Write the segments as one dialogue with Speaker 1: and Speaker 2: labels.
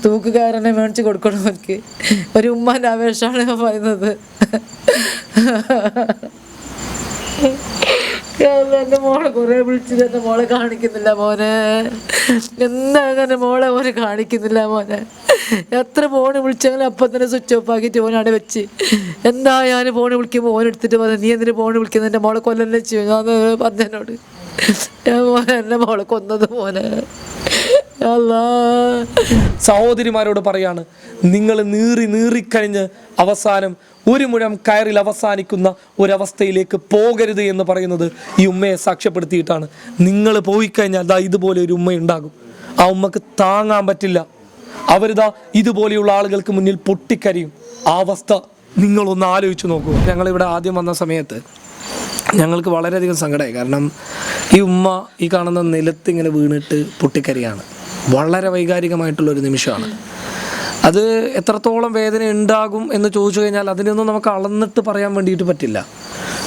Speaker 1: തൂക്കുകാരനെ മേടിച്ച് കൊടുക്കണം എനിക്ക്. ഒരു ഉമ്മാൻ്റെ ആവേശമാണ് ഞാൻ പറയുന്നത്. എൻ്റെ മോളെ കുറേ വിളിച്ചത് എൻ്റെ മോളെ കാണിക്കുന്നില്ല മോനെ. എന്താ അങ്ങനെ മോളെ ഓന് കാണിക്കുന്നില്ല മോനെ. എത്ര ഫോണ് വിളിച്ചെങ്കിലും അപ്പം തന്നെ സ്വിച്ച് ഓഫ് ആക്കിയിട്ട് ഓനവിടെ വെച്ച്. എന്തായാലും ഫോണ് വിളിക്കുമ്പോൾ ഓൻ എടുത്തിട്ട് പറഞ്ഞു, നീ എന്തിനു ഫോണ് വിളിക്കുന്നത്, എൻ്റെ മോളെ കൊല്ലല്ലേ ചെയ്യും ഞാൻ പറഞ്ഞതിനോട്. മോനെ എൻ്റെ മോളെ കൊന്നത് മോനെ.
Speaker 2: സഹോദരിമാരോട് പറയാണ്, നിങ്ങൾ നീറിക്കഴിഞ്ഞ് അവസാനം ഒരു മുഴം കയറിൽ അവസാനിക്കുന്ന ഒരവസ്ഥയിലേക്ക് പോകരുത് എന്ന് പറയുന്നത് ഈ ഉമ്മയെ സാക്ഷ്യപ്പെടുത്തിയിട്ടാണ്. നിങ്ങൾ പോയി കഴിഞ്ഞാൽ ദാ ഇതുപോലെ ഒരു ഉമ്മയുണ്ടാകും. ആ ഉമ്മക്ക് താങ്ങാൻ പറ്റില്ല. അവരിതാ ഇതുപോലെയുള്ള ആളുകൾക്ക് മുന്നിൽ പൊട്ടിക്കരിയും. ആ അവസ്ഥ നിങ്ങളൊന്ന് ആലോചിച്ച് നോക്കൂ. ഞങ്ങളിവിടെ ആദ്യം വന്ന സമയത്ത് ഞങ്ങൾക്ക് വളരെയധികം സങ്കടമായി. കാരണം ഈ ഉമ്മ ഈ കാണുന്ന നിലത്ത് ഇങ്ങനെ വീണിട്ട് പൊട്ടിക്കരിയാണ്. വളരെ വൈകാരികമായിട്ടുള്ളൊരു നിമിഷമാണ്. അത് എത്രത്തോളം വേദന ഉണ്ടാകും എന്ന് ചോദിച്ചു കഴിഞ്ഞാൽ അതിനൊന്നും നമുക്ക് അളന്നിട്ട് പറയാൻ വേണ്ടിയിട്ട് പറ്റില്ല.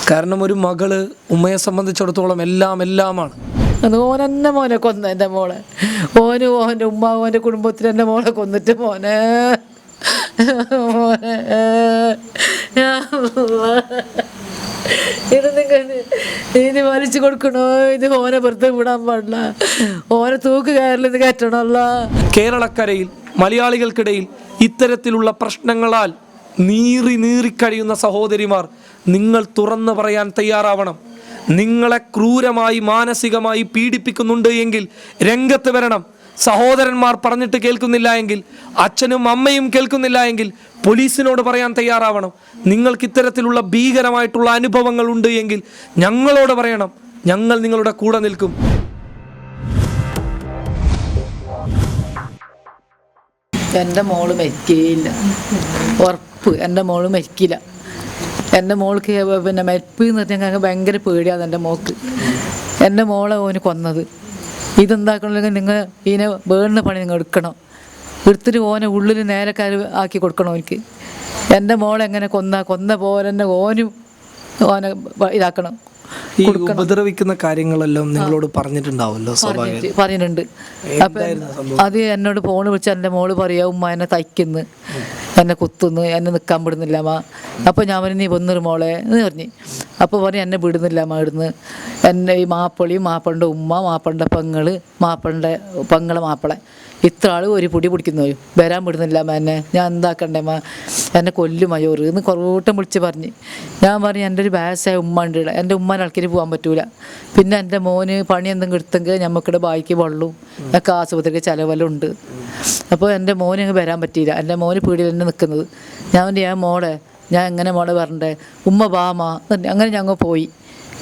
Speaker 2: കാരണം ഒരു മകള് ഉമ്മയെ സംബന്ധിച്ചിടത്തോളം എല്ലാമാണ്.
Speaker 1: അത് ഓനെന്നെ മോനെ കൊന്ന എൻ്റെ മോളെ. ഓൻ്റെ ഉമ്മ ഓൻ്റെ കുടുംബത്തിൽ എൻ്റെ മോളെ കൊന്നിട്ട് മോനെ മോനെ ഇത് നിങ്ങൾ ഇനി വലിച്ചു കൊടുക്കണോ? ഇത് ഓനെ വെറുതെ വിടാൻ പാടില്ല. ഓനെ തൂക്കുകയറിൽ ഇത് കയറ്റണമല്ല.
Speaker 2: കേരളക്കരയിൽ മലയാളികൾക്കിടയിൽ ഇത്തരത്തിലുള്ള പ്രശ്നങ്ങളാൽ നീറിക്കഴിയുന്ന സഹോദരിമാർ, നിങ്ങൾ തുറന്നു പറയാൻ തയ്യാറാവണം. നിങ്ങളെ ക്രൂരമായി മാനസികമായി പീഡിപ്പിക്കുന്നുണ്ട് എങ്കിൽ രംഗത്ത് വരണം. സഹോദരന്മാർ പറഞ്ഞിട്ട് കേൾക്കുന്നില്ല എങ്കിൽ, അച്ഛനും അമ്മയും കേൾക്കുന്നില്ല എങ്കിൽ പോലീസിനോട് പറയാൻ തയ്യാറാവണം. നിങ്ങൾക്ക് ഇത്തരത്തിലുള്ള ഭീകരമായിട്ടുള്ള അനുഭവങ്ങൾ ഉണ്ട് എങ്കിൽ ഞങ്ങളോട് പറയണം. ഞങ്ങൾ നിങ്ങളുടെ കൂടെ നിൽക്കും.
Speaker 1: എൻ്റെ മോള് മരിക്കുകയില്ല, ഉറപ്പ്. എൻ്റെ മോള് മരിക്കില്ല. എൻ്റെ മോൾക്ക് പിന്നെ മരിപ്പ് എന്ന് പറഞ്ഞാൽ ഭയങ്കര പേടിയാണ് എൻ്റെ മോൾക്ക്. എൻ്റെ മോളെ ഓന് കൊന്നത്. ഇതെന്താക്കണമെങ്കിൽ നിങ്ങൾ ഇതിനെ വേണ്ട പണി നിങ്ങൾ എടുത്തിട്ട് ഓനെ ഉള്ളിൽ നേരക്കാർ ആക്കി കൊടുക്കണം എനിക്ക്. എൻ്റെ മോളെ എങ്ങനെ കൊന്ന പോലെ തന്നെ ഓനും ഓനെ ഇതാക്കണം.
Speaker 2: ഈ ഉപദ്രവിക്കുന്ന കാര്യങ്ങളെല്ലാം നിങ്ങളോട് പറഞ്ഞിട്ടുണ്ടാവുമല്ലോ?
Speaker 1: പറഞ്ഞിട്ടുണ്ട്. അപ്പം അത് എന്നോട് ഫോണ് വിളിച്ച് എൻ്റെ മോള് പറയാ, ഉമ്മ എന്നെ തയ്ക്കുന്നു, എന്നെ കുത്തുന്നു, എന്നെ നിൽക്കാൻ വിടുന്നില്ല അമ്മ. അപ്പോൾ ഞാൻ പറഞ്ഞു, നീ വന്നൊരു മോളെ എന്ന് പറഞ്ഞു. അപ്പോൾ പറഞ്ഞു, എന്നെ വിടുന്നില്ല അമ്മ ഇടുന്ന്. എന്നെ ഈ മാപ്പിളുടെ ഉമ്മ, മാപ്പിളുടെ പെങ്ങളെ മാപ്പിളെ ഇത്ര ആൾ ഒരു പൊടി പിടിക്കുന്നു, വരാൻ വിടുന്നില്ല അമ്മ എന്നെ. ഞാൻ എന്താക്കണ്ടേ അമ്മ, എന്നെ കൊല്ലും മയോറ് എന്ന് കുറൂട്ടം വിളിച്ച് പറഞ്ഞ്. ഞാൻ പറഞ്ഞു, എൻ്റെ ഒരു വയസ്സായ ഉമ്മ ഉണ്ട്, എൻ്റെ ഉമ്മാനെ ആൾക്കാർ പോകാൻ പറ്റൂല. പിന്നെ എൻ്റെ മോന് പണി എന്തെങ്കിലും എടുത്തെങ്കിൽ നമുക്കിവിടെ ബാക്കി വെള്ളവും ഒക്കെ ആശുപത്രിക്ക് ചിലവെല്ലാം ഉണ്ട്. അപ്പോൾ എൻ്റെ മോന് അങ്ങ് വരാൻ പറ്റിയില്ല. എൻ്റെ മോന് പീടിയിൽ തന്നെ നിൽക്കുന്നത്. ഞാൻ മോളെ, ഞാൻ എങ്ങനെ മോളെ വരണ്ടേ, ഉമ്മ ബാമ. അങ്ങനെ ഞങ്ങൾ പോയി.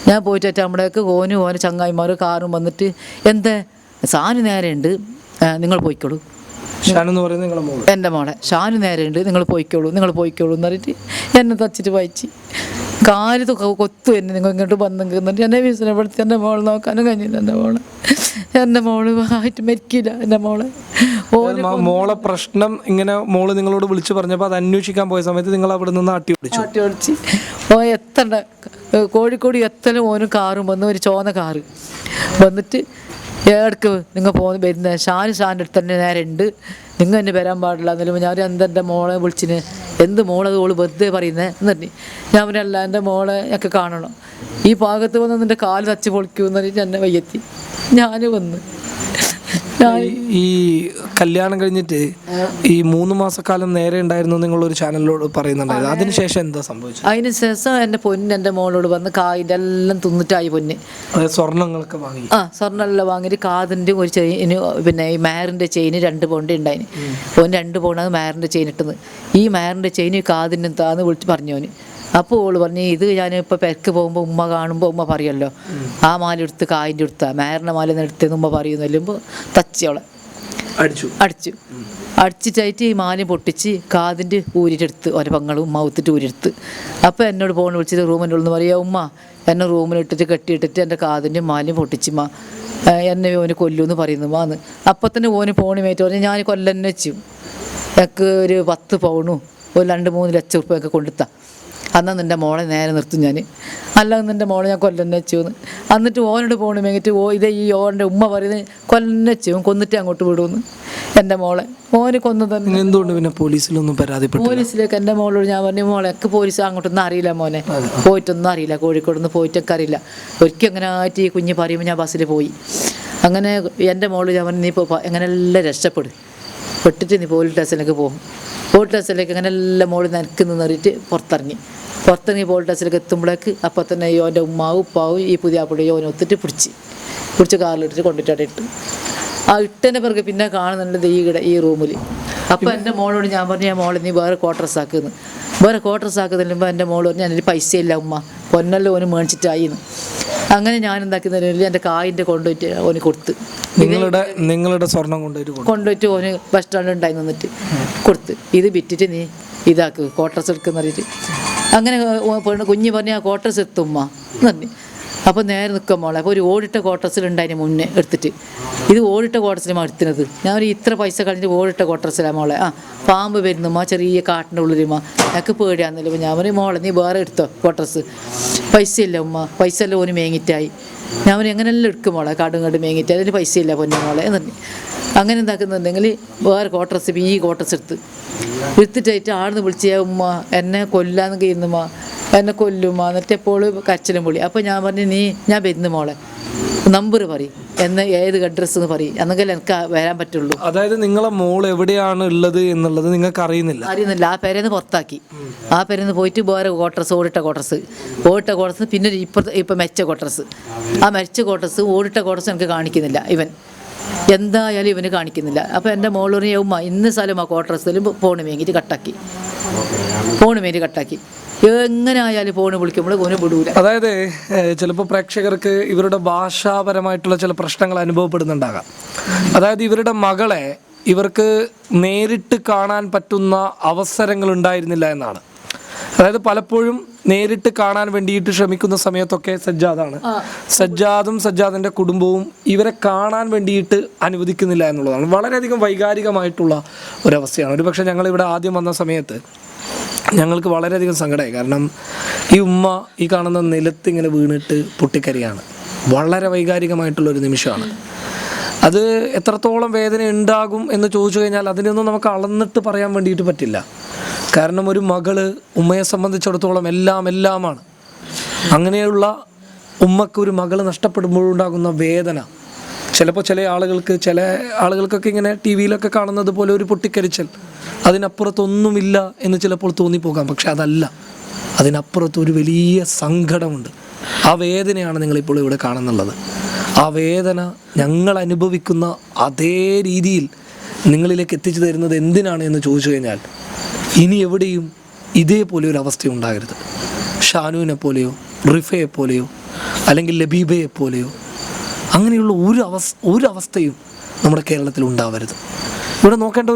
Speaker 1: ഞാൻ പോയിട്ട് നമ്മുടെയൊക്കെ ഓന് ചങ്ങായിമാർ കാറും വന്നിട്ട്, എന്താ സാന് നേരെയുണ്ട്, നിങ്ങൾ പോയിക്കോളൂ. എൻ്റെ മോളെ ഷാനു നേരെയുണ്ട്, നിങ്ങൾ പോയിക്കോളൂ എന്ന് പറഞ്ഞിട്ട് എന്നെ തച്ചിട്ട് വായിച്ച് കാല് കൊത്തു എന്നെ, നിങ്ങൾ ഇങ്ങോട്ട് വന്നെങ്കിൽ എന്നിട്ട് എന്നെ വീസിനെപ്പെടുത്തി എൻ്റെ മോളെ നോക്കാനും കഴിഞ്ഞില്ല. എൻ്റെ മോള് ആയിട്ട് മരിക്കില്ല. എൻ്റെ മോളെ
Speaker 2: പ്രശ്നം ഇങ്ങനെ മോള് നിങ്ങളോട് വിളിച്ചു പറഞ്ഞപ്പോൾ അത് അന്വേഷിക്കാൻ പോയ സമയത്ത് നിങ്ങൾ അവിടെ നിന്ന് ആട്ടി
Speaker 1: ഓടിച്ച് എത്തണ്ട കോഴിക്കോട് എത്തലും ഓനും കാറും വന്ന്, ഒരു ചോന്ന കാറ് വന്നിട്ട്, ഇടയ്ക്ക് നിങ്ങൾ വരുന്ന ഷാൻ്റെ അടുത്ത് തന്നെ നേരെ ഉണ്ട്, നിങ്ങൾ എന്നെ വരാൻ പാടില്ല എന്നല്ല. ഞാൻ എന്തെൻ്റെ മോളെ വിളിച്ചിന്, എന്ത് മോളെ ഓള് വെറുതെ പറയുന്നത് എന്ന് പറഞ്ഞു. ഞാൻ പറഞ്ഞല്ല, എൻ്റെ മോളെ ഒക്കെ കാണണം, ഈ ഭാഗത്ത് വന്ന് നിൻ്റെ കാല് തച്ച് പൊളിക്കുമെന്ന് പറഞ്ഞിട്ട് എന്നെ വയ്യെത്തി. ഞാൻ വന്ന്
Speaker 2: ഈ കല്യാണം കഴിഞ്ഞിട്ട് ഈ 3 മാസക്കാലം നേരെ ഉണ്ടായിരുന്നു നിങ്ങളൊരു ചാനലിലോട് പറയുന്നുണ്ടായിരുന്നു. അതിനുശേഷം എന്താ സംഭവിച്ചത്?
Speaker 1: അതിനുശേഷം എൻ്റെ പൊന്ന് എൻ്റെ മോളോട് വന്ന് കായിൻ്റെ എല്ലാം തിന്നിട്ടായി പൊന്ന്.
Speaker 2: സ്വർണ്ണങ്ങളൊക്കെ വാങ്ങി,
Speaker 1: സ്വർണ്ണമെല്ലാം വാങ്ങിയിട്ട് കാതിൻ്റെ ഒരു ചെയിന്, പിന്നെ ഈ മാറിൻ്റെ ചെയിന് 2 പൗണ്ട് ഉണ്ടായിന്. ഓന് 2 പൗണ്ടാണ് മാറിൻ്റെ ചെയിൻ ഇട്ടത്. ഈ മാറിൻ്റെ ചെയിന് കാതിൻ്റെ താന്ന് വിളിച്ച് പറഞ്ഞോന്. അപ്പോൾ ഓള് പറഞ്ഞു, ഇത് ഞാനിപ്പോൾ പെരക്ക് പോകുമ്പോൾ ഉമ്മ കാണുമ്പോൾ ഉമ്മ പറയുമല്ലോ, ആ മാല എടുത്ത് കായിൻ്റെ എടുത്താ മാറിൻ്റെ മാല എടുത്തെന്ന് ഉമ്മ പറയുന്നല്ലുമ്പോൾ തച്ചോളെ അടിച്ചിട്ടായിട്ട് ഈ മാല പൊട്ടിച്ച് കാതിൻ്റെ ഊരിട്ടെടുത്ത് ഓരോ പങ്ങളും ഉമ്മ ഒത്തിട്ട് ഊരിയെടുത്ത്. അപ്പോൾ എന്നോട് ഫോൺ വിളിച്ചത് റൂമിൻ്റെ ഉള്ളിൽ നിന്ന് പറയുക, ഉമ്മ എന്നെ റൂമിലിട്ടിട്ട് കെട്ടിയിട്ടിട്ട് എൻ്റെ കാതിൻ്റെ മാലയും പൊട്ടിച്ചുമ്മ, എന്നെ ഓന് കൊല്ലുമെന്ന് പറയുന്നു മാന്ന്. അപ്പം തന്നെ ഓന് ഫോണുമേറ്റ് പറഞ്ഞ്, ഞാൻ കൊല്ലന്നെ വെച്ചു, എനിക്ക് ഒരു 10 പൗണ്ടും ഒരു 2-3 ലക്ഷം ഉറുപ്പ്യൊക്കെ കൊണ്ടുത്താ, എന്നാൽ നിൻ്റെ മോളെ നേരെ നിർത്തും ഞാൻ, അല്ലെങ്കിൽ നിൻ്റെ മോളെ ഞാൻ കൊല്ലന്നെ വെച്ചു. എന്നിട്ട് ഓനോട് പോകണമെങ്കിട്ട് ഇതേ ഈ ഓൻ്റെ ഉമ്മ പറയുന്നത് കൊല്ലന്നെ വെച്ചു, കൊന്നിട്ട് അങ്ങോട്ട് വിടുമെന്ന്. എൻ്റെ മോളെ ഓന് കൊന്നു തന്നെ.
Speaker 2: നിങ്ങൾ എന്തുകൊണ്ട് പിന്നെ പോലീസിലൊന്നും പരാതിപ്പെട്ടു?
Speaker 1: പോലീസിലേക്ക് എൻ്റെ മോളോട് ഞാൻ പറഞ്ഞു, മോളെ എനിക്ക് പോലീസ് അങ്ങോട്ടൊന്നും അറിയില്ല മോനെ, പോയിട്ടൊന്നും അറിയില്ല, കോഴിക്കോട് നിന്ന് പോയിട്ടൊക്കെ അറിയില്ല. ഒരിക്കൽ അങ്ങനെ ആയിട്ട് ഈ കുഞ്ഞ് പറയുമ്പോൾ ഞാൻ ബസ്സിൽ പോയി. അങ്ങനെ എൻ്റെ മോള് ഞാൻ പറഞ്ഞു, നീ ഇപ്പോൾ എങ്ങനെയെല്ലാം രക്ഷപ്പെടും, പെട്ടിട്ട് നീ പോലീസ് സ്റ്റേഷനിലേക്ക് പോകും. പോലീസ് സ്റ്റേഷനിലേക്ക് അങ്ങനെ എല്ലാം മോള് നിനക്ക് നിന്നിട്ട് പുറത്തിറങ്ങി പോലീസ് സ്റ്റേഷനിലേക്ക് എത്തുമ്പോഴേക്ക് അപ്പോൾ തന്നെ ഓൻ്റെ ഉമ്മാവും ഉപ്പാവും ഈ പുതിയ പുള്ളിയും ഓനെ ഒത്തിട്ട് പിടിച്ച് കാറിലിട്ടിട്ട് കൊണ്ടിട്ട് ഇട്ട്. ആ ഇട്ടതിൻ്റെ പിറകെ പിന്നെ കാണുന്നുണ്ട് ഈ റൂമിൽ. അപ്പോൾ എൻ്റെ മോളോട് ഞാൻ പറഞ്ഞു, ഞാൻ മോളെ നീ വേറെ ക്വാർട്ടേഴ്സ് ആക്കുന്നു. വേറെ ക്വാർട്ടേഴ്സ് ആക്കുന്നില്ലുമ്പോൾ എൻ്റെ മോള് പറഞ്ഞു, എൻ്റെ പൈസ ഇല്ല ഉമ്മ, പൊന്നല്ലോ ഓന് മേടിച്ചിട്ടായിന്ന്. അങ്ങനെ ഞാൻ എന്താക്കുന്നതിൽ എൻ്റെ കായിൻ്റെ കൊണ്ടുപോയിട്ട് ഓന് കൊടുത്ത്.
Speaker 2: നിങ്ങളുടെ സ്വർണം
Speaker 1: കൊണ്ടുപോയിട്ട് ഓന് ബസ് സ്റ്റാൻഡിൽ ഉണ്ടായി നിന്നിട്ട് കൊടുത്ത്, ഇത് വിറ്റിട്ട് നീ ഇതാക്ക് ക്വാർട്ടേഴ്സ് എടുക്കുന്ന പറഞ്ഞിട്ട്. അങ്ങനെ കുഞ്ഞ് പറഞ്ഞ് ആ ക്വാർട്ടേഴ്സ് എത്തും ഉമ്മ എന്ന് പറഞ്ഞു. അപ്പോൾ നേരെ നിൽക്കാൻ മോളെ. അപ്പോൾ ഒരു ഓടിട്ട ക്വാർട്ടേഴ്സിലുണ്ടായിരുന്നു മുന്നേ എടുത്തിട്ട്. ഇത് ഓടിട്ട ക്വാർട്ടേഴ്സിലാണ് എടുത്തുന്നത്. ഞാൻ ഇത്ര പൈസ കളഞ്ഞിട്ട് ഓടിട്ട ക്വാർട്ടേഴ്സിലാണ് മോളെ. പാമ്പ് വരുന്നുമ്മ, ചെറിയ കാട്ടിൻ്റെ ഉള്ളിലുമ്മ, എനിക്ക് പേടിയാണെന്നില്ല. ഞാൻ പറയും, മോളെ നീ വേറെ എടുത്തോ ക്വാർട്ടേഴ്സ്, പൈസ ഇല്ല ഉമ്മ, പൈസ എല്ലാം ഓന് മേങ്ങിറ്റായി. ഞാൻ പറയും എങ്ങനെയെല്ലാം എടുക്കും മോളെ, കാടും മേങ്ങിറ്റായി, അതിന് പൈസ ഇല്ല പൊന്നു മോളെ എന്ന് പറഞ്ഞു. അങ്ങനെ എന്താക്കുന്നുണ്ടെങ്കിൽ വേറെ ക്വാർട്ടേഴ്സ് ഈ ക്വാർട്ടേഴ്സ് എടുത്തിട്ടായിട്ട് ആടുന്ന് വിളിച്ച ഉമ്മ എന്നെ കൊല്ലാന്ന് കഴിയുന്നുമ്മ, എന്നെ കൊല്ലുമ്മ, എന്നിട്ട് എപ്പോഴും കരച്ചിലും പൊളി. അപ്പോൾ ഞാൻ പറഞ്ഞു, ഞാൻ വരുന്നു മോളെ, നമ്പർ പറയും, ഏത് അഡ്രസ്സ് എന്ന് പറയും, എന്നെങ്കിലും എനിക്ക് വരാൻ പറ്റുള്ളൂ.
Speaker 2: അതായത് നിങ്ങളെ മോൾ എവിടെയാണ് ഉള്ളത് എന്നുള്ളത് നിങ്ങൾക്ക് അറിയുന്നില്ല?
Speaker 1: ആ പേരെന്ന് പുറത്താക്കി. ആ പേരെന്ന് പോയിട്ട് വേറെ ക്വാർട്ടേഴ്സ്, ഓടിട്ട ക്വാർട്ടേഴ്സ്, പിന്നെ ഇപ്പം മെച്ച ക്വാർട്ടേഴ്സ്. ആ മെച്ച ക്വാർട്ടേഴ്സ് ഓടിട്ട ക്വാർട്ടേഴ്സ് എനിക്ക് കാണിക്കുന്നില്ല. എന്തായാലും ഇവന് കാണിക്കുന്നില്ല. അപ്പോൾ എൻ്റെ മോളൊരു ഉമ്മ ഇന്ന് സ്ഥലം ആ ക്വാർട്ടേഴ്സിലും ഫോണ് വേങ്ങിയിട്ട് കട്ടാക്കി. എങ്ങനെ ആയാലും ഫോണ് വിളിക്കുമ്പോൾ ഓന് വിടൂല.
Speaker 2: അതായത് ചിലപ്പോൾ പ്രേക്ഷകർക്ക് ഇവരുടെ ഭാഷാപരമായിട്ടുള്ള ചില പ്രശ്നങ്ങൾ അനുഭവപ്പെടുന്നുണ്ടാകാം. അതായത് ഇവരുടെ മകളെ ഇവർക്ക് നേരിട്ട് കാണാൻ പറ്റുന്ന അവസരങ്ങൾ ഉണ്ടായിരുന്നില്ല എന്നാണ്. അതായത് പലപ്പോഴും നേരിട്ട് കാണാൻ വേണ്ടിയിട്ട് ശ്രമിക്കുന്ന സമയത്തൊക്കെ സജ്ജാദും സജ്ജാദിൻ്റെ കുടുംബവും ഇവരെ കാണാൻ വേണ്ടിയിട്ട് അനുവദിക്കുന്നില്ല എന്നുള്ളതാണ്. വളരെയധികം വൈകാരികമായിട്ടുള്ള ഒരവസ്ഥയാണ്. ഒരു പക്ഷേ ഞങ്ങളിവിടെ ആദ്യം വന്ന സമയത്ത് ഞങ്ങൾക്ക് വളരെയധികം സങ്കടമായി. കാരണം ഈ ഉമ്മ ഈ കാണുന്ന നിലത്ത് ഇങ്ങനെ വീണിട്ട് പൊട്ടിക്കരിയാണ്. വളരെ വൈകാരികമായിട്ടുള്ളൊരു നിമിഷമാണ്. അത് എത്രത്തോളം വേദന ഉണ്ടാകും എന്ന് ചോദിച്ചു കഴിഞ്ഞാൽ അതിനൊന്നും നമുക്ക് അളന്നിട്ട് പറയാൻ വേണ്ടിയിട്ട് പറ്റില്ല. കാരണം ഒരു മകള് ഉമ്മയെ സംബന്ധിച്ചിടത്തോളം എല്ലാമാണ്. അങ്ങനെയുള്ള ഉമ്മക്ക് ഒരു മകള് നഷ്ടപ്പെടുമ്പോഴുണ്ടാകുന്ന വേദന ചിലപ്പോൾ ചില ആളുകൾക്കൊക്കെ ഇങ്ങനെ ടി വിയിലൊക്കെ കാണുന്നത് പോലെ ഒരു പൊട്ടിക്കരിച്ചൽ, അതിനപ്പുറത്തൊന്നുമില്ല എന്ന് ചിലപ്പോൾ തോന്നിപ്പോകാം. പക്ഷെ അതല്ല, അതിനപ്പുറത്ത് ഒരു വലിയ സങ്കടമുണ്ട്. ആ വേദനയാണ് നിങ്ങളിപ്പോൾ ഇവിടെ കാണുന്നുള്ളത്. ആ വേദന ഞങ്ങൾ അനുഭവിക്കുന്ന അതേ രീതിയിൽ നിങ്ങളിലേക്ക് എത്തിച്ചു തരുന്നത് എന്തിനാണ് എന്ന് ചോദിച്ചു കഴിഞ്ഞാൽ, ഇനി എവിടെയും ഇതേപോലെ ഒരു അവസ്ഥ ഉണ്ടാകരുത്. ഷാനുവിനെ പോലെയോ റിഫയെ പോലെയോ അല്ലെങ്കിൽ ലബീബയെ പോലെയോ അങ്ങനെയുള്ള ഒരു അവസ്ഥയും നമ്മുടെ കേരളത്തിൽ ഉണ്ടാവരുത്. ഇവിടെ നോക്കേണ്ട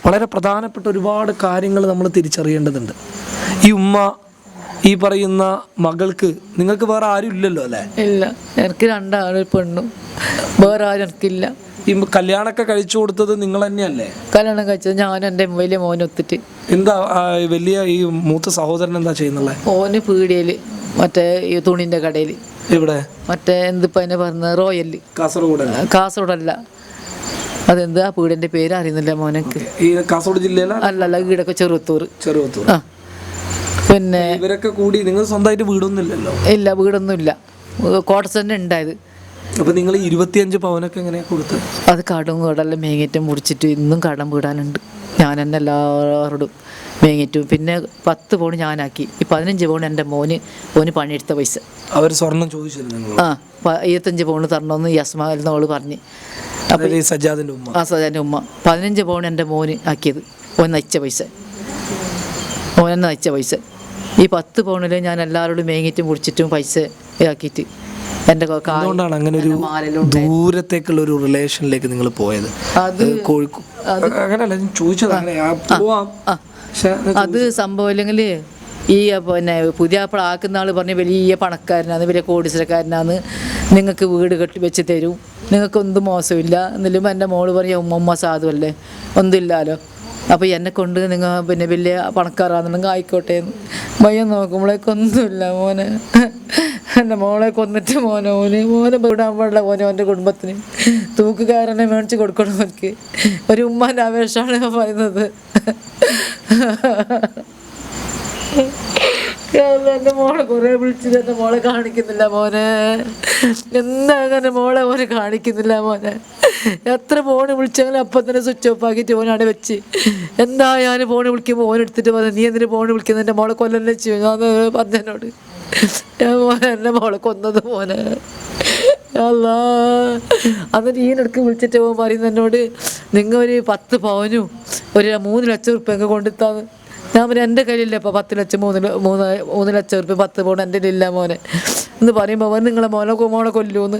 Speaker 2: വളരെ പ്രധാനപ്പെട്ട ഒരുപാട് കാര്യങ്ങൾ നമ്മൾ തിരിച്ചറിയേണ്ടതുണ്ട്. ഈ ഉമ്മ ഈ പറയുന്ന മകൾക്ക്, നിങ്ങൾക്ക് വേറെ ആരും ഇല്ലല്ലോ അല്ലേ?
Speaker 1: ഇല്ല, എനിക്ക് 2 പെണ്ണും, വേറെ ആരും എനിക്കില്ല.
Speaker 2: ഈ കല്യാണമൊക്കെ കഴിച്ചു കൊടുത്തത് നിങ്ങൾ തന്നെയല്ലേ?
Speaker 1: കല്യാണം കഴിച്ചത് ഞാൻ എൻ്റെ വലിയ മോനൊത്തിട്ട്.
Speaker 2: എന്താ വലിയ ഈ മൂത്ത സഹോദരൻ എന്താ ചെയ്യുന്നുള്ളത്?
Speaker 1: ഓന് പീടിയയിൽ, മറ്റേ ഈ തുണിൻ്റെ കടയിൽ.
Speaker 2: ഇവിടെ മറ്റേ
Speaker 1: എന്തിപ്പോൾ അതിനെ പറഞ്ഞ റോയല്, കാസർഗോഡല്ല, അതെന്താ പീടിയൻ്റെ പേര് അറിയുന്നില്ല മോനക്ക്.
Speaker 2: ഈ കാസർഗോഡ് ജില്ലയില?
Speaker 1: അല്ലല്ല, ഈടൊക്കെ ചെറുവത്തൂർ.
Speaker 2: ആ.
Speaker 1: പിന്നെ
Speaker 2: ഇവരൊക്കെ കൂടി നിങ്ങൾ സ്വന്തമായിട്ട് വീടൊന്നും ഇല്ലല്ലോ?
Speaker 1: ഇല്ല, വീടൊന്നും ഇല്ല, ക്വാർട്ടേഴ്സ് തന്നെ ഉണ്ടായത്.
Speaker 2: അപ്പോൾ നിങ്ങൾ 25 പവനൊക്കെ എങ്ങനെയാണ് കൊടുത്തത്?
Speaker 1: അത് കടമെല്ലാം മേങ്ങിറ്റും മുടിച്ചിട്ട് ഇന്നും കടം വീടാനുണ്ട്. ഞാൻ തന്നെ എല്ലാവരോടും മേങ്ങിറ്റും. പിന്നെ 10 പൗൺ ഞാനാക്കി. ഈ 15 പൗൺ എൻ്റെ മോന് പണിയെടുത്ത പൈസ.
Speaker 2: അവർ സ്വർണം ചോദിച്ചിരുന്നു.
Speaker 1: 25 പൗൺ തരണമെന്ന് യസ്മാൽ എന്നോള് പറഞ്ഞ്. അപ്പോൾ
Speaker 2: സജ്ജാദിൻ്റെ
Speaker 1: ഉമ്മ 15 പൗൺ എൻ്റെ മോന് ആക്കിയത്. ഓൻ നയിച്ച പൈസ. ഈ 10 പൗണിൽ ഞാൻ എല്ലാവരോടും മേങ്ങിറ്റും മുടിച്ചിട്ടും പൈസ ആക്കിയിട്ട്
Speaker 2: എന്തുകൊണ്ടാണ് അങ്ങനെ ഒരു ദൂരത്തേക്കുള്ള ഒരു റിലേഷനിലേക്ക് നിങ്ങൾ പോയത്? കോഴിക്കോട് അങ്ങനെയല്ല ഞാൻ ചോദിച്ചത്.
Speaker 1: അത് സംഭവം ഇല്ലെങ്കിൽ ഈ പിന്നെ പുതിയാപ്പിള ആക്കുന്ന ആൾ പറഞ്ഞ് വലിയ പണക്കാരനാണ്, വലിയ കോടീശ്വരക്കാരനാണ്, നിങ്ങൾക്ക് വീട് കെട്ടി വെച്ച് തരും, നിങ്ങൾക്ക് ഒന്നും മോശമില്ല എന്നിലും എൻ്റെ മോള് പറയും ഉമ്മ സാധുവല്ലേ, ഒന്നുമില്ലല്ലോ, അപ്പോൾ എന്നെ കൊണ്ട് നിങ്ങൾ പിന്നെ വലിയ പണക്കാരാണെന്നുണ്ടെങ്കിൽ ആയിക്കോട്ടെ എന്ന്. ഭയം നോക്കുമ്പോഴേക്കൊന്നുമില്ല മോനെ. എൻ്റെ മോളെ കൊന്നിട്ട് മോനെ വിടാൻ പാടില്ല, ഓൻ്റെ കുടുംബത്തിന് തൂക്കുകാരനെ മേടിച്ച് കൊടുക്കണം. അവർക്ക് ഒരു ഉമ്മാൻ്റെ ആവേശമാണ് ഞാൻ പറയുന്നത്. എൻ്റെ മോളെ കുറേ വിളിച്ചിട്ട് എൻ്റെ മോളെ കാണിക്കുന്നില്ല മോനെ. എന്താ അങ്ങനെ മോനെ കാണിക്കുന്നില്ല മോനെ. എത്ര ഫോണ് വിളിച്ചെങ്കിലും അപ്പം തന്നെ സ്വിച്ച് ഓഫ് ആക്കിയിട്ട് ഓനവിടെ വെച്ച്. എന്താ ഞാൻ ഫോണ് വിളിക്കുമ്പോൾ എടുത്തിട്ട് പറഞ്ഞു, നീ എന്തിനു ഫോണ് വിളിക്കുന്നത്, എൻ്റെ മോളെ കൊല്ലല്ലേ ചെയ്യും ഞാൻ പറഞ്ഞതിനോട്. എൻ്റെ മോളെ കൊന്നത് മോനെ. അല്ലാ, എന്നിട്ട് ഈയിടക്ക് വിളിച്ചിട്ട് പോകാൻ പറയുന്നത് എന്നോട്, നിങ്ങൾ ഒരു 10 പവനും ഒരു 3 ലക്ഷം ഉറുപ്പ്യ അങ്ങ് കൊണ്ടുത്താന്ന്. ഞാൻ പറഞ്ഞു, എൻ്റെ കയ്യിലില്ല ഇപ്പോൾ 10 ലക്ഷം 3 ലക്ഷം ഉറുപ്പ്യ 10 പൗണ്ട് എൻ്റെ ഇല്ല മോനെ എന്ന് പറയുമ്പോൾ നിങ്ങളെ മോളെ കൊല്ലൂന്ന്.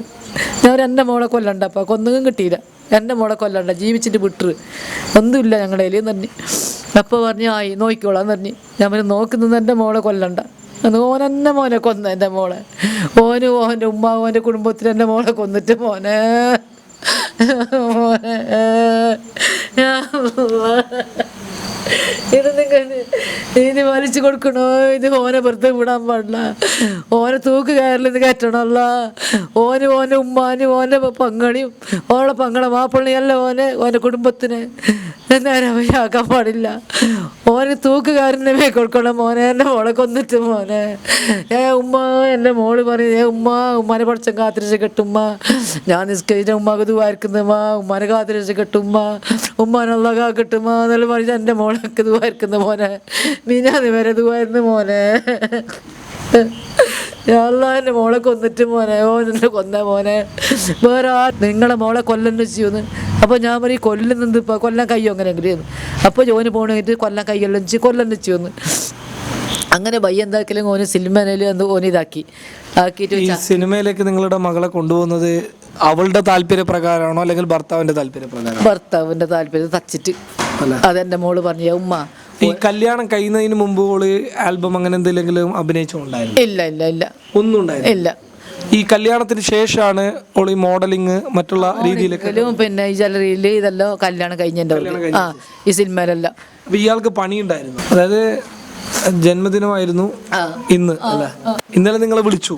Speaker 1: ഞാൻ എൻ്റെ മോളെ കൊല്ലണ്ട, അപ്പം കൊന്നതും കിട്ടിയില്ല. എൻ്റെ മോളെ കൊല്ലണ്ട, ജീവിച്ചിട്ട് വിട്ടു, ഒന്നുമില്ല ഞങ്ങളുടെ കയ്യിൽ എന്ന് പറഞ്ഞു. അപ്പോൾ പറഞ്ഞു, ആയി നോക്കിക്കോളാന്ന് പറഞ്ഞു. ഞാൻ പറഞ്ഞു, നോക്കുന്നത് എൻ്റെ മോളെ കൊല്ലണ്ട. ഓനെന്നെ മോനെ കൊന്ന എൻ്റെ മോളെ. ഓൻ്റെ ഉമ്മ ഓൻ്റെ കുടുംബത്തിൽ എൻ്റെ മോളെ കൊന്നിട്ട് മോനെ ഇത് നിങ്ങൾ ഇനി വലിച്ചു കൊടുക്കണോ? ഇത് ഓനെ വെറുതെ വിടാൻ പാടില്ല. ഓനെ തൂക്ക് കയറിൽ കയറ്റണമല്ല. ഓൻ്റെ ഉമ്മാനും ഓൻ്റെ പങ്കാളിയും ഓളെ പങ്കളെ മാപ്പിള്ളിയല്ല ഓൻ്റെ കുടുംബത്തിന് നേരവയാക്കാൻ പാടില്ല. ഓന് തൂക്കുകാരനെ മേ കൊടുക്കണം മോനെ. എൻ്റെ മോളെ കൊന്നിട്ട് മോനെ. ഉമ്മ എൻ്റെ മോള് പറയും, ഉമ്മാനെ പഠിച്ച കാത്തിരിച്ച് കെട്ടുമ്മ, ഞാൻ നിസ്കരിച്ച ഉമ്മക്ക് ദുവായിരിക്കുന്നമ്മ, ഉമ്മാനെ കാത്തിരിച്ച് കെട്ടുമ്മ, ഉമ്മാനുള്ള കാക്കെട്ടുമ്മ എന്നെല്ലാം പറഞ്ഞാൽ എൻ്റെ മോളൊക്കെ ദുവായിരിക്കുന്ന മോനെ. മീനാന്ന് വരെ ദുവായിരുന്നു മോനെ. എൻ്റെ മോളെ കൊന്നിട്ട് മോനെ, ഓനെ കൊന്ന മോനെ. വേറെ നിങ്ങളെ മോളെ കൊല്ലം ചെയ്യുന്നു. അപ്പോൾ ഞാൻ പറയും, കൊല്ലുന്നത് ഇപ്പോൾ കൊല്ലം കയ്യോ അങ്ങനെയെങ്കിലും. അപ്പോൾ ജോന് പോകണമെങ്കിൽ കൊല്ലം കയ്യെല്ലാം കൊല്ലം ചെയ്യുന്നു. അങ്ങനെ ബയ്യ എന്താക്കലും ഓന് സിനിമയിൽ ഓന് ഇതാക്കി ആക്കിയിട്ട്.
Speaker 2: ഈ സിനിമയിലേക്ക് നിങ്ങളുടെ മകളെ കൊണ്ടുപോകുന്നത് അവളുടെ താല്പര്യപ്രകാരമാണോ അല്ലെങ്കിൽ ഭർത്താവിന്റെ താല്പര്യപ്രകാരം?
Speaker 1: ഭർത്താവിന്റെ താല്പര്യം തച്ചിട്ട്. അതെന്റെ മോള് പറഞ്ഞ ഉമ്മ.
Speaker 2: ഈ കല്യാണം കഴിയുന്നതിന് മുമ്പ് ആൽബം അങ്ങനെ എന്തെങ്കിലും അഭിനയിച്ചുണ്ടായിരുന്നു?
Speaker 1: ഇല്ല ഇല്ല ഇല്ല,
Speaker 2: ഒന്നും ഉണ്ടായില്ല.
Speaker 1: ഇല്ല.
Speaker 2: ഈ കല്യാണത്തിന് ശേഷമാണ് ഈ മോഡലിങ് മറ്റുള്ള രീതിയിലൊക്കെ,
Speaker 1: പിന്നെ ഈ ജ്വല്ലറിയിൽ ഇതെല്ലാം കല്യാണം കഴിഞ്ഞതിന്റെ ഈ സിനിമയിലെല്ലാം.
Speaker 2: അപ്പൊ ഇയാൾക്ക് പണിയുണ്ടായിരുന്നു, അതായത് ജന്മദിനമായിരുന്നു ഇന്ന് അല്ല, ഇന്നലെ നിങ്ങളെ വിളിച്ചു.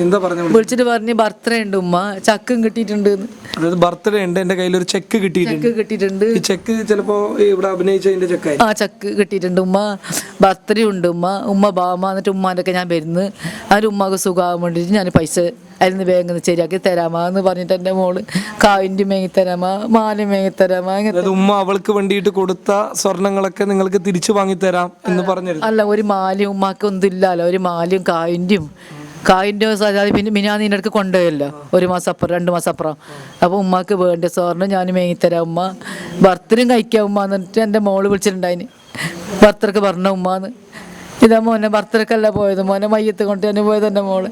Speaker 2: എന്താ പറഞ്ഞു?
Speaker 1: വിളിച്ചിട്ട് പറഞ്ഞ് ബർത്ത്ഡേ ഉണ്ട് ഉമ്മ, ചക്കും കിട്ടിയിട്ടുണ്ട്.
Speaker 2: അതായത് ബർത്ത്ഡേ ഉണ്ട്, എന്റെ കയ്യിൽ ഒരു ചെക്ക് കിട്ടിയിട്ടുണ്ട്. ഈ ചെക്ക് ചിലപ്പോ ഇവിടെ അഭിനയിച്ചതിന്റെ ചെക്കായി.
Speaker 1: ചെക്ക് കിട്ടിയിട്ടുണ്ട് ഉമ്മ. ബർത്ത്ഡേ ഉണ്ട് ഉമ്മ ബാമ. എന്നിട്ട് ഉമ്മാൻ്റെ ഒക്കെ ഞാൻ വരുന്നു. അതിന് ഉമ്മക്ക് സുഖമാകാൻ വേണ്ടിയിട്ട് ഞാൻ പൈസ അതിൽ നിന്ന് വേഗം ശരിയാക്കി തരാമാ എന്ന് പറഞ്ഞിട്ട് എൻ്റെ മോള് കാവിൻ്റെ മേങ്ങി തരാമാ, മാല മേങ്ങി തരാമാ.
Speaker 2: ഉമ്മ അവൾക്ക് വേണ്ടിയിട്ട് കൊടുത്ത സ്വർണങ്ങളൊക്കെ നിങ്ങൾക്ക് തിരിച്ചു വാങ്ങിത്തരാം എന്ന് പറഞ്ഞു.
Speaker 1: അല്ല, ഒരു മാലയും ഉമ്മാക്ക് ഒന്നും ഇല്ലല്ലോ. ഒരു മാലയും കായിൻ്റെ പിന്നെ മിനാനീൻ്റെ അടുക്ക് കൊണ്ടുപോയല്ലോ 1 മാസം അപ്പുറം 2 മാസം അപ്പുറം. അപ്പോൾ ഉമ്മാക്ക് വേണ്ട സ്വർണ്ണം ഞാൻ മേങ്ങിത്തരാം ഉമ്മ, ബർത്ത്ഡേയും കഴിക്കാം ഉമ്മ എന്നിട്ട് എൻ്റെ മോള് വിളിച്ചിട്ടുണ്ടായിന്. ബർത്ത്ഡേക്ക് പറഞ്ഞ ഉമ്മാന്ന്. ഇതാ മോനെ ബർത്ത്ഡേക്കല്ല പോയത്, മോനെ മയ്യത്ത് കൊണ്ട് തന്നെ പോയത് എൻ്റെ മോള്.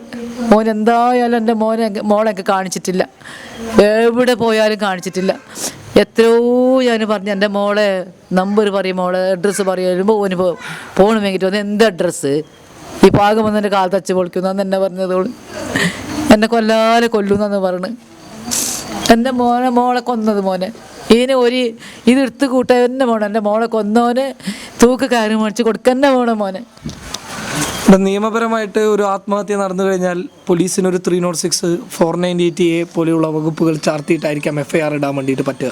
Speaker 1: മോൻ എന്തായാലും എൻ്റെ മോളെ എനിക്ക് കാണിച്ചിട്ടില്ല, എവിടെ പോയാലും കാണിച്ചിട്ടില്ല. എത്രയോ ഞാൻ പറഞ്ഞു എൻ്റെ മോളെ നമ്പർ പറയും, മോളെ അഡ്രസ്സ് പറയുമ്പോൾ ഓന് ഫോൺ വേങ്ങിയിട്ട് വന്ന് എന്ത് അഡ്രസ്സ് ഈ പാകം വന്ന് എൻ്റെ കാൽ തച്ച് പൊളിക്കുന്നു എന്നെ പറഞ്ഞതോള്. എന്നെ കൊല്ലാതെ കൊല്ലുന്നെന്ന് പറഞ്ഞ് എൻ്റെ മോളെ കൊന്നത് മോനെ. ഇത് എടുത്ത് കൂട്ട എൻ്റെ മോളെ കൊന്നോനെ തൂക്ക് കാര്യം മേടിച്ച് കൊടുക്കന്നെ മോനെ.
Speaker 2: നിയമപരമായിട്ട് ഒരു ആത്മഹത്യ നടന്നു കഴിഞ്ഞാൽ പോലീസിന് ഒരു 306, 498A പോലെയുള്ള വകുപ്പുകൾ ചാർത്തിയിട്ടായിരിക്കാം FIR ഇടാൻ വേണ്ടിയിട്ട് പറ്റുക.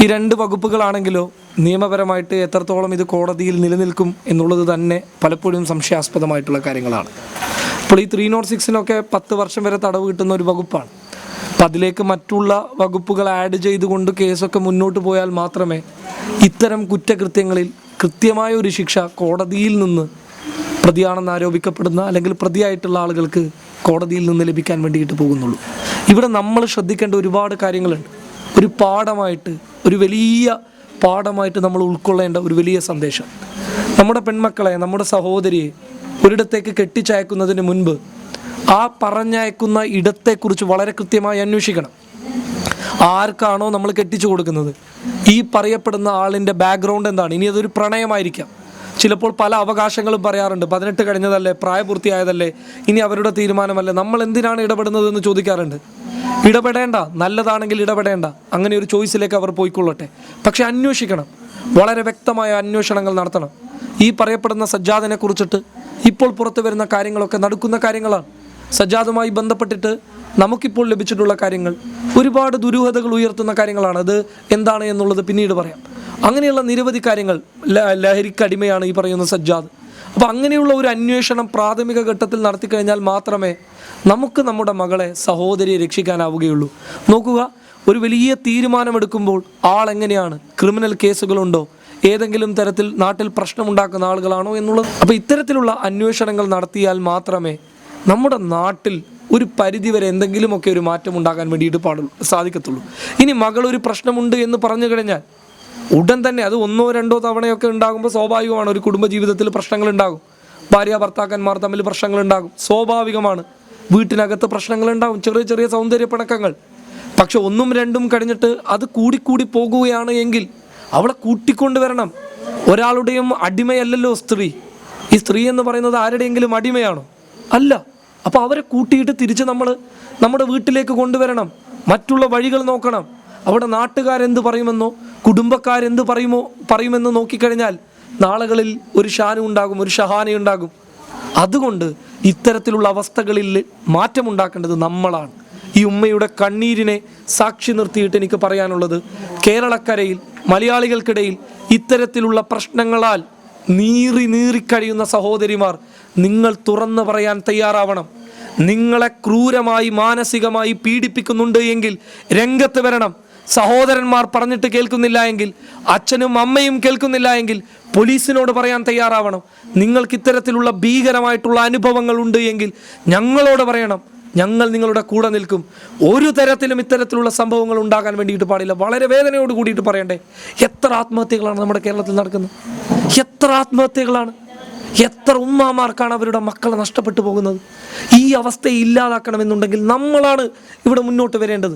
Speaker 2: ഈ 2 വകുപ്പുകളാണെങ്കിലോ നിയമപരമായിട്ട് എത്രത്തോളം ഇത് കോടതിയിൽ നിലനിൽക്കും എന്നുള്ളത് തന്നെ പലപ്പോഴും സംശയാസ്പദമായിട്ടുള്ള കാര്യങ്ങളാണ്. അപ്പോൾ ഈ 306-നൊക്കെ 10 വർഷം വരെ തടവ് കിട്ടുന്ന ഒരു വകുപ്പാണ്. അപ്പം അതിലേക്ക് മറ്റുള്ള വകുപ്പുകൾ ആഡ് ചെയ്തുകൊണ്ട് കേസൊക്കെ മുന്നോട്ട് പോയാൽ മാത്രമേ ഇത്തരം കുറ്റകൃത്യങ്ങളിൽ കൃത്യമായ ഒരു ശിക്ഷ കോടതിയിൽ നിന്ന് പ്രതിയാണെന്ന് ആരോപിക്കപ്പെടുന്ന അല്ലെങ്കിൽ പ്രതിയായിട്ടുള്ള ആളുകൾക്ക് കോടതിയിൽ നിന്ന് ലഭിക്കാൻ വേണ്ടിയിട്ട് പോകുന്നുള്ളൂ. ഇവിടെ നമ്മൾ ശ്രദ്ധിക്കേണ്ട ഒരുപാട് കാര്യങ്ങളുണ്ട്. ഒരു പാഠമായിട്ട്, ഒരു വലിയ പാഠമായിട്ട് നമ്മൾ ഉൾക്കൊള്ളേണ്ട ഒരു വലിയ സന്ദേശം, നമ്മുടെ പെൺമക്കളെ, നമ്മുടെ സഹോദരിയെ ഒരിടത്തേക്ക് കെട്ടിച്ചയക്കുന്നതിന് മുൻപ് ആ പറഞ്ഞയക്കുന്ന ഇടത്തെക്കുറിച്ച് വളരെ കൃത്യമായി അന്വേഷിക്കണം. ആർക്കാണോ നമ്മൾ കെട്ടിച്ചു കൊടുക്കുന്നത്, ഈ പറയപ്പെടുന്ന ആളിൻ്റെ ബാക്ക്ഗ്രൗണ്ട് എന്താണ്? ഇനി അതൊരു പ്രണയമായിരിക്കാം. ചിലപ്പോൾ പല അവകാശങ്ങളും പറയാറുണ്ട്, 18 കഴിഞ്ഞതല്ലേ, പ്രായപൂർത്തിയായതല്ലേ, ഇനി അവരുടെ തീരുമാനമല്ലേ, നമ്മൾ എന്തിനാണ് ഇടപെടുന്നതെന്ന് ചോദിക്കാറുണ്ട്. ഇടപെടേണ്ട, നല്ലതാണെങ്കിൽ ഇടപെടേണ്ട, അങ്ങനെ ഒരു ചോയ്സിലേക്ക് അവർ പോയിക്കൊള്ളട്ടെ. പക്ഷെ അന്വേഷിക്കണം, വളരെ വ്യക്തമായ അന്വേഷണങ്ങൾ നടത്തണം. ഈ പറയപ്പെടുന്ന സജ്ജാദിനെ കുറിച്ചിട്ട് ഇപ്പോൾ പുറത്തു വരുന്ന കാര്യങ്ങളൊക്കെ നടക്കുന്ന കാര്യങ്ങളാണ്. സജ്ജാദുമായി ബന്ധപ്പെട്ടിട്ട് നമുക്കിപ്പോൾ ലഭിച്ചിട്ടുള്ള കാര്യങ്ങൾ ഒരുപാട് ദുരൂഹതകൾ ഉയർത്തുന്ന കാര്യങ്ങളാണ്. അത് എന്താണ് എന്നുള്ളത് പിന്നീട് പറയാം. അങ്ങനെയുള്ള നിരവധി കാര്യങ്ങൾ, ലഹരിക്കടിമയാണ് ഈ പറയുന്ന സജ്ജാദ്. അപ്പോൾ അങ്ങനെയുള്ള ഒരു അന്വേഷണം പ്രാഥമിക ഘട്ടത്തിൽ നടത്തിക്കഴിഞ്ഞാൽ മാത്രമേ നമുക്ക് നമ്മുടെ മകളെ, സഹോദരിയെ രക്ഷിക്കാനാവുകയുള്ളൂ. നോക്കുക, ഒരു വലിയ തീരുമാനമെടുക്കുമ്പോൾ ആളെങ്ങനെയാണ്, ക്രിമിനൽ കേസുകളുണ്ടോ, ഏതെങ്കിലും തരത്തിൽ നാട്ടിൽ പ്രശ്നമുണ്ടാക്കുന്ന ആളുകളാണോ എന്നുള്ളത്. അപ്പോൾ ഇത്തരത്തിലുള്ള അന്വേഷണങ്ങൾ നടത്തിയാൽ മാത്രമേ നമ്മുടെ നാട്ടിൽ ഒരു പരിധിവരെ എന്തെങ്കിലുമൊക്കെ ഒരു മാറ്റം ഉണ്ടാകാൻ വേണ്ടിയിട്ട് സാധിക്കത്തുള്ളൂ. ഇനി മകളൊരു പ്രശ്നമുണ്ട് എന്ന് പറഞ്ഞു കഴിഞ്ഞാൽ ഉടൻ തന്നെ അത് 1 2 തവണയൊക്കെ ഉണ്ടാകുമ്പോൾ സ്വാഭാവികമാണ്, ഒരു കുടുംബജീവിതത്തിൽ പ്രശ്നങ്ങളുണ്ടാകും, ഭാര്യ ഭർത്താക്കന്മാർ തമ്മിൽ പ്രശ്നങ്ങളുണ്ടാകും, സ്വാഭാവികമാണ്, വീട്ടിനകത്ത് പ്രശ്നങ്ങളുണ്ടാകും, ചെറിയ ചെറിയ സൗന്ദര്യ പിണക്കങ്ങൾ. പക്ഷെ 1 2 കഴിഞ്ഞിട്ട് അത് കൂടിക്കൂടി പോകുകയാണ് എങ്കിൽ അവളെ കൂട്ടിക്കൊണ്ടുവരണം. ഒരാളുടെയും അടിമയല്ലല്ലോ സ്ത്രീ. ഈ സ്ത്രീ എന്ന് പറയുന്നത് ആരുടെയെങ്കിലും അടിമയാണോ? അല്ല. അപ്പോൾ അവരെ കൂട്ടിയിട്ട് തിരിച്ച് നമ്മൾ നമ്മുടെ വീട്ടിലേക്ക് കൊണ്ടുവരണം. മറ്റുള്ള വഴികൾ നോക്കണം. അവിടെ നാട്ടുകാരെന്ത് പറയുമെന്നോ കുടുംബക്കാരെന്ത് പറയുമെന്ന് നോക്കിക്കഴിഞ്ഞാൽ നാളുകളിൽ ഒരു ഷാനു ഉണ്ടാകും, ഒരു ഷഹാനയുണ്ടാകും. അതുകൊണ്ട് ഇത്തരത്തിലുള്ള അവസ്ഥകളിൽ മാറ്റമുണ്ടാക്കേണ്ടത് നമ്മളാണ്. ഈ ഉമ്മയുടെ കണ്ണീരിനെ സാക്ഷി നിർത്തിയിട്ട് എനിക്ക് പറയാനുള്ളത്, കേരളക്കരയിൽ മലയാളികൾക്കിടയിൽ ഇത്തരത്തിലുള്ള പ്രശ്നങ്ങളാൽ നീറിക്കഴിയുന്ന സഹോദരിമാർ, നിങ്ങൾ തുറന്നു പറയാൻ തയ്യാറാവണം. നിങ്ങളെ ക്രൂരമായി മാനസികമായി പീഡിപ്പിക്കുന്നുണ്ട് എങ്കിൽ രംഗത്ത് വരണം. സഹോദരന്മാർ പറഞ്ഞിട്ട് കേൾക്കുന്നില്ല എങ്കിൽ, അച്ഛനും അമ്മയും കേൾക്കുന്നില്ല എങ്കിൽ പോലീസിനോട് പറയാൻ തയ്യാറാവണം. നിങ്ങൾക്ക് ഇത്തരത്തിലുള്ള ഭീകരമായിട്ടുള്ള അനുഭവങ്ങൾ ഉണ്ട് എങ്കിൽ ഞങ്ങളോട് പറയണം. ഞങ്ങൾ നിങ്ങളുടെ കൂടെ നിൽക്കും. ഒരു തരത്തിലും ഇത്തരത്തിലുള്ള സംഭവങ്ങൾ ഉണ്ടാകാൻ വേണ്ടിയിട്ട് പാടില്ല. വളരെ വേദനയോട് കൂടിയിട്ട് പറയണ്ടേ, എത്ര ആത്മഹത്യകളാണ് നമ്മുടെ കേരളത്തിൽ നടക്കുന്നത്? എത്ര ആത്മഹത്യകളാണ്! എത്ര ഉമ്മാമാർക്കാണ് അവരുടെ മക്കളെ നഷ്ടപ്പെട്ടു പോകുന്നത്? ഈ അവസ്ഥയെ ഇല്ലാതാക്കണമെന്നുണ്ടെങ്കിൽ നമ്മളാണ് ഇവിടെ മുന്നോട്ട് വരേണ്ടത്.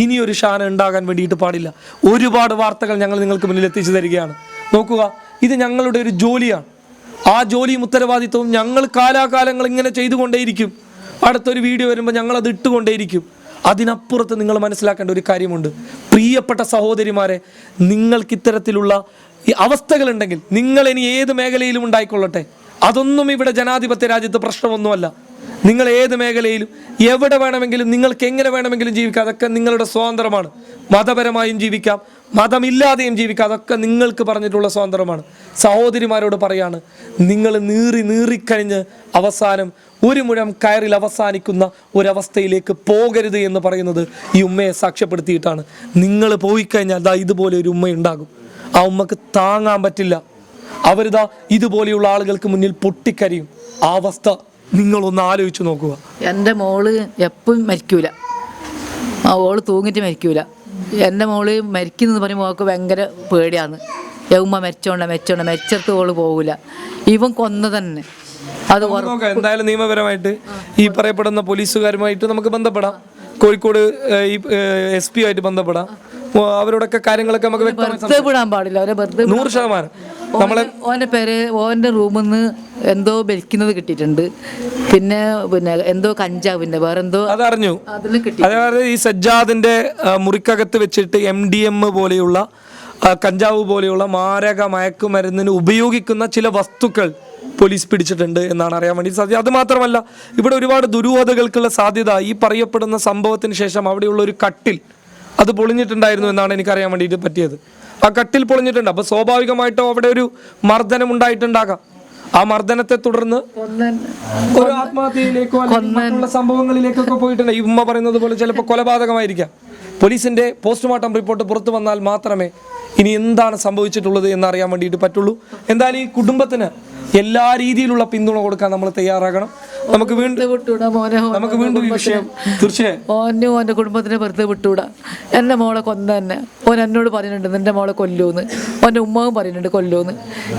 Speaker 2: ഇനിയൊരു ഷാന ഉണ്ടാകാൻ വേണ്ടിയിട്ട് പാടില്ല. ഒരുപാട് വാർത്തകൾ ഞങ്ങൾ നിങ്ങൾക്ക് മുന്നിൽ എത്തിച്ചു തരികയാണ്. നോക്കുക, ഇത് ഞങ്ങളുടെ ഒരു ജോലിയാണ്. ആ ജോലിയും ഉത്തരവാദിത്വവും ഞങ്ങൾ കാലാകാലങ്ങൾ ഇങ്ങനെ ചെയ്തുകൊണ്ടേയിരിക്കും. അടുത്തൊരു വീഡിയോ വരുമ്പോൾ ഞങ്ങളത് ഇട്ടുകൊണ്ടേയിരിക്കും. അതിനപ്പുറത്ത് നിങ്ങൾ മനസ്സിലാക്കേണ്ട ഒരു കാര്യമുണ്ട്. പ്രിയപ്പെട്ട സഹോദരിമാരെ, നിങ്ങൾക്ക് ഇത്തരത്തിലുള്ള ഈ അവസ്ഥകളുണ്ടെങ്കിൽ നിങ്ങൾ ഇനി ഏത് മേഖലയിലും ഉണ്ടായിക്കൊള്ളട്ടെ, അതൊന്നും ഇവിടെ ജനാധിപത്യ രാജ്യത്ത് പ്രശ്നമൊന്നുമല്ല. നിങ്ങൾ ഏത് മേഖലയിലും എവിടെ വേണമെങ്കിലും നിങ്ങൾക്ക് എങ്ങനെ വേണമെങ്കിലും ജീവിക്കാം. അതൊക്കെ നിങ്ങളുടെ സ്വാതന്ത്ര്യമാണ്. മതപരമായും ജീവിക്കാം, മതമില്ലാതെയും ജീവിക്കാം. അതൊക്കെ നിങ്ങൾക്ക് പറഞ്ഞിട്ടുള്ള സ്വാതന്ത്ര്യമാണ്. സഹോദരിമാരോട് പറയാണ്, നിങ്ങൾ നീറിക്കഴിഞ്ഞ് അവസാനം ഒരു മുഴം കയറിൽ അവസാനിക്കുന്ന ഒരവസ്ഥയിലേക്ക് പോകരുത് എന്ന് പറയുന്നത് ഈ ഉമ്മയെ സാക്ഷ്യപ്പെടുത്തിയിട്ടാണ്. നിങ്ങൾ പോയിക്കഴിഞ്ഞാൽ ദാ ഇതുപോലെ ഒരു ഉമ്മയുണ്ടാകും. ആ ഉമ്മക്ക് താങ്ങാൻ പറ്റില്ല. അവരിതാ ഇതുപോലെയുള്ള ആളുകൾക്ക് മുന്നിൽ പൊട്ടിക്കരിയും. ആ അവസ്ഥ നിങ്ങളൊന്ന് ആലോചിച്ച് നോക്കുക.
Speaker 1: എൻ്റെ മോള് എപ്പം മരിക്കൂല, ആ ഓള് തൂങ്ങിയിട്ട് മരിക്കൂല. എൻ്റെ മോള് മരിക്കുന്നത് പറയുമ്പോൾ അവൾക്ക് ഭയങ്കര പേടിയാണ്. ഉമ്മ മരിച്ചിടത്ത് ഓള് പോകില്ല. ഇവൻ കൊന്ന തന്നെ. അത്
Speaker 2: എന്തായാലും നിയമപരമായിട്ട് ഈ പറയപ്പെടുന്ന പോലീസുകാരുമായിട്ട് നമുക്ക് ബന്ധപ്പെടാം. കോഴിക്കോട് ഈ SP ആയിട്ട് ബന്ധപ്പെടാം. അവരോടൊക്കെ കാര്യങ്ങളൊക്കെ നമുക്ക്
Speaker 1: വെറുതെ വിടാൻ പാടില്ല. അവരെ വെറുതെ
Speaker 2: 100% നമ്മളെ
Speaker 1: ഓൻ്റെ റൂമിൽ നിന്ന് എന്തോ ബലിക്കുന്നത് കിട്ടിയിട്ടുണ്ട്. പിന്നെ എന്തോ കഞ്ചാവിന്റെ വേറെന്തോ
Speaker 2: അതറിഞ്ഞു. അതായത് ഈ സജ്ജാദിന്റെ മുറിക്കകത്ത് വെച്ചിട്ട് MDM പോലെയുള്ള കഞ്ചാവ് പോലെയുള്ള മാരക മയക്കുമരുന്നിന് ഉപയോഗിക്കുന്ന ചില വസ്തുക്കൾ പോലീസ് പിടിച്ചിട്ടുണ്ട് എന്നാണ് അറിയാൻ വേണ്ടി സാധ്യത. അത് മാത്രമല്ല, ഇവിടെ ഒരുപാട് ദുരൂഹതകൾക്കുള്ള സാധ്യത. ഈ പറയപ്പെടുന്ന സംഭവത്തിന് ശേഷം അവിടെയുള്ള ഒരു കട്ടിൽ അത് പൊളിഞ്ഞിട്ടുണ്ടായിരുന്നു എന്നാണ് എനിക്കറിയാൻ വേണ്ടിയിട്ട് പറ്റിയത്. ആ കട്ടിൽ പൊളിഞ്ഞിട്ടുണ്ട്. അപ്പോൾ സ്വാഭാവികമായിട്ടും അവിടെ ഒരു മർദ്ദനം ഉണ്ടായിട്ടുണ്ടാകാം. ആ മർദ്ദനത്തെ തുടർന്ന് ഒരു ആത്മഹത്യയിലേക്കോ അല്ലെങ്കിൽ സംഭവങ്ങളിലേക്കൊക്കെ പോയിട്ടുണ്ട്. ഈ ഉമ്മ പറയുന്നത് പോലെ ചിലപ്പോൾ കൊലപാതകമായിരിക്കാം. പോലീസിന്റെ പോസ്റ്റ്മോർട്ടം റിപ്പോർട്ട് പുറത്തു വന്നാൽ മാത്രമേ ഇനി എന്താണ് സംഭവിച്ചിട്ടുള്ളത് എന്നറിയാൻ വേണ്ടിയിട്ട് പറ്റുള്ളൂ. എന്തായാലും ഈ കുടുംബത്തിന് എല്ലാ രീതിയിലുള്ള പിന്തുണ കൊടുക്കാൻ നമ്മൾ തയ്യാറാകണം. നമുക്ക് വീണ്ടും ഈ വിഷയം തീർച്ചയായും
Speaker 1: ഓൻ്റെ കുടുംബത്തിനെ വെറുതെ വിട്ടുകൂടാ. എൻ്റെ മോളെ കൊന്ന തന്നെ ഓൻ എന്നോട് പറയുന്നുണ്ട് നിൻ്റെ മോളെ കൊല്ലൂന്ന്. ഓൻ്റെ ഉമ്മാവും പറയുന്നുണ്ട് കൊല്ലൂന്ന്.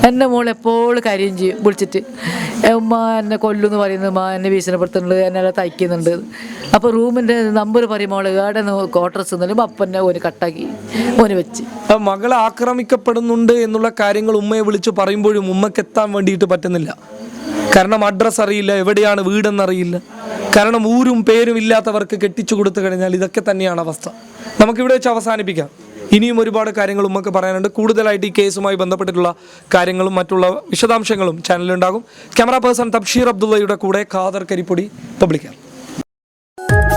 Speaker 1: എൻ്റെ മോൾ എപ്പോഴും കാര്യം ചെയ്യും വിളിച്ചിട്ട്, ഉമ്മ എന്നെ കൊല്ലുമെന്ന് പറയുന്നത്, ഉമ്മ എന്നെ ഭീഷണിപ്പെടുത്തുന്നുണ്ട്, എന്നെ തയ്ക്കുന്നുണ്ട്. അപ്പോൾ റൂമിൻ്റെ നമ്പർ പറയുമ്പോൾ ഏടെ ക്വാർട്ടേഴ്സ് എന്നാലും അപ്പനെ ഓന് കട്ടാക്കി ഓന് വെച്ച്.
Speaker 2: മകളെ ആക്രമിക്കപ്പെടുന്നുണ്ട് എന്നുള്ള കാര്യങ്ങൾ ഉമ്മയെ വിളിച്ച് പറയുമ്പോഴും ഉമ്മക്ക് എത്താൻ വേണ്ടിയിട്ട് പറ്റുന്നില്ല. കാരണം അഡ്രസ്സ് അറിയില്ല, എവിടെയാണ് വീടെന്നറിയില്ല. കാരണം ഊരും പേരും ഇല്ലാത്തവർക്ക് കെട്ടിച്ചു കൊടുത്തു കഴിഞ്ഞാൽ ഇതൊക്കെ തന്നെയാണ് അവസ്ഥ. നമുക്കിവിടെ വെച്ച് അവസാനിപ്പിക്കാം. ഇനിയും ഒരുപാട് കാര്യങ്ങൾ ഉമ്മക്ക് പറയാനുണ്ട്. കൂടുതലായിട്ട് ഈ കേസുമായി ബന്ധപ്പെട്ടിട്ടുള്ള കാര്യങ്ങളും മറ്റുള്ള വിശദാംശങ്ങളും ചാനലിലുണ്ടാകും. ക്യാമറ പേഴ്സൺ തബ്ഷീർ അബ്ദുള്ളയുടെ കൂടെ ഖാദർ കരിപ്പൊടി, പബ്ലിക്. നന്ദി.